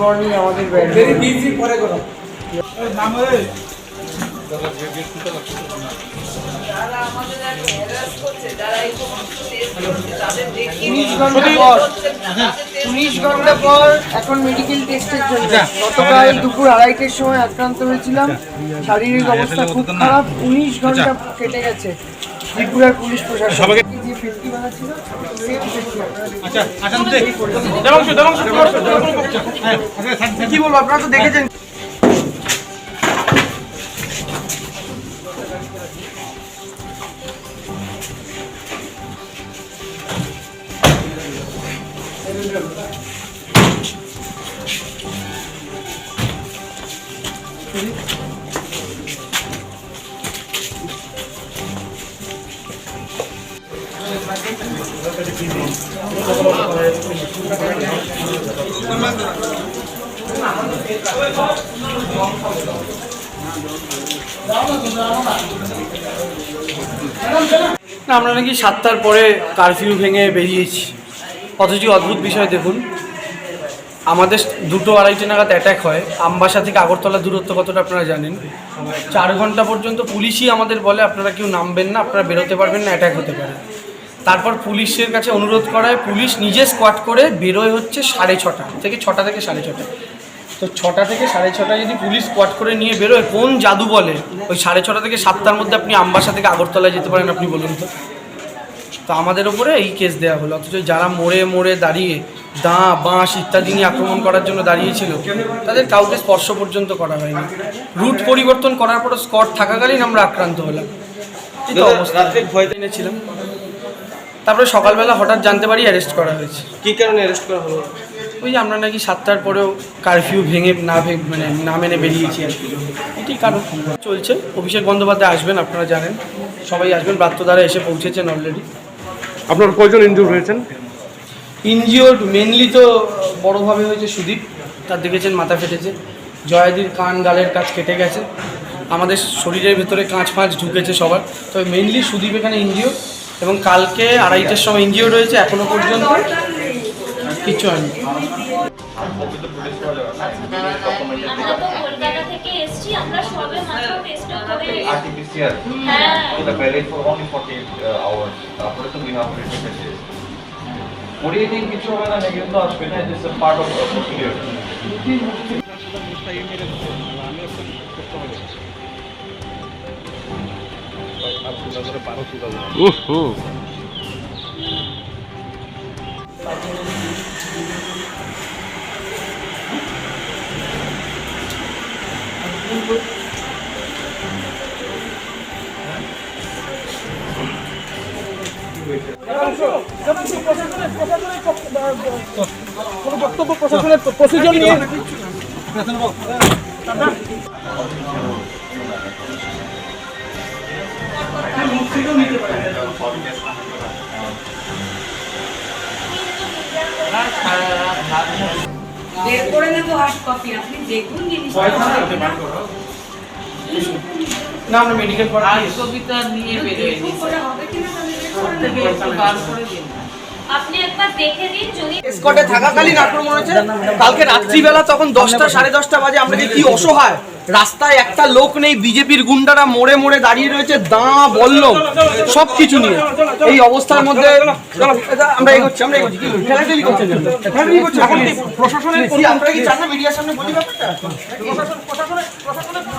Morning আমাদের very busy পরে করো নাম রে যারা আমাদের হ্যারাস করছে, যারা এই সমস্ত টেস্ট করছে, তাদের দেখিয়ে 19 ঘন্টা পর এখন মেডিকেল টেস্টের জন্য। গতকাল দুপুর 2:30টার সময় আক্রান্ত হয়েছিলাম, শারীরিক অবস্থা খুব খারাপ। 19 ঘন্টা কেটে গেছে। ত্রিপুরার পুলিশ প্রশাসন যে 50 বানাচ্ছিল কি বলবো, আপনারা তো দেখেছেন। আমরা নাকি 7টার পরে কারফিউ ভেঙে বেরিয়েছি, অথচ অদ্ভুত বিষয় দেখুন, আমাদের 2-2:30 নাগাদ অ্যাটাক হয়। আমবাসা থেকে আগরতলা দূরত্ব কতটা আপনারা জানেন। 4 ঘন্টা পর্যন্ত পুলিশই আমাদের বলে আপনারা কেউ নামবেন না, আপনারা বেরোতে পারবেন না, অ্যাটাক হতে পারে। তারপর পুলিশের কাছে অনুরোধ করায় পুলিশ নিজে স্কোয়াড করে বেরোয় হচ্ছে 6:30 থেকে 6টা থেকে 6:30। তো 6টা থেকে 6:30 যদি পুলিশ স্কোয়াড করে নিয়ে বেরোয়, কোন জাদু বলে ওই 6:30 থেকে 7টার মধ্যে আপনি আমবাসা থেকে আগরতলায় যেতে পারেন? আপনি বলুন তো। তো আমাদের ওপরে এই কেস দেওয়া হলো, অথচ যারা মোড়ে মোড়ে দাঁড়িয়ে দাঁ বাঁশ ইত্যাদি নিয়ে আক্রমণ করার জন্য দাঁড়িয়েছিল তাদের কাউকে স্পর্শ পর্যন্ত করা হয়নি। রুট পরিবর্তন করার পর স্কট থাকাকালীন আমরা আক্রান্ত হলাম। এই তো অবস্থা। রাত্রে ভয় এনেছিলাম, তারপরে সকালবেলা হঠাৎ জানতে পারি অ্যারেস্ট করা হয়েছে। কী কারণে অ্যারেস্ট করা হলো? ওই যে আমরা নাকি 7টার পরেও কারফিউ ভেঙে না মেনে বেরিয়েছি আর কি, এটাই কারণ চলছে। অভিষেক বন্দ্যোপাধ্যায় আসবেন, আপনারা জানেন, সবাই আসবেন, ব্রাত্যদ্বারা এসে পৌঁছেছেন অলরেডি। আপনার কয়জন ইনজুর হয়েছেন? ইনজিওর্ড মেনলি তো বড়োভাবে হয়েছে সুদীপ, তার দেখেছেন মাথা ফেটেছে। জয়াদির কান গালের কাছ কেটে গেছে, আমাদের শরীরের ভেতরে কাঁচ ফাঁচ ঢুকেছে সবার। তবে মেনলি সুদীপ এখানে ইনজিওর্ড, এবং কালকে 2:30টার সময় ইনজিওর্ড হয়েছে। এখনও পর্যন্ত কিচ্ছু হয়নি। আমরা তো কলকাতা থেকে এসেছি, আমরা সবে মাত্র টেস্ট করে RT-PCR এটা valid for only 48 hours তারপরে তো we have to take a test 48 দিন কিছু হবে না, কিন্তু আসবে না, it's a part of the procedure। কোনো বক্তব্য প্রশাসনের প্রসিজার নিয়ে বের করে নেব হার্ড কপি, আপনি দেখুন জিনিসটা। না, আমরা মেডিকেল করা কবিতা নিয়ে বেরিয়ে করে হবে কিনা তাহলে একটু বার করে দিন। আপনি একবার দেখে দিন, যদি স্কটে থাকাকালীন আক্রমণ হয়েছে। কালকে রাত্রিবেলা তখন 10টা 10:30 বাজে, আমরা কি অসহায়, রাস্তায় একটা লোক নেই, বিজেপির গুন্ডারা মোড়ে মোড়ে দাঁড়িয়ে রয়েছে, দাঁ বললম সব কিছু নিয়ে। এই অবস্থার মধ্যে আমরা এগোচ্ছি কি ঠেলাঠেলি করছেন, প্রশাসনের আপনারা কি চান না মিডিয়ার সামনে বলি ব্যাপারটা? প্রশাসনের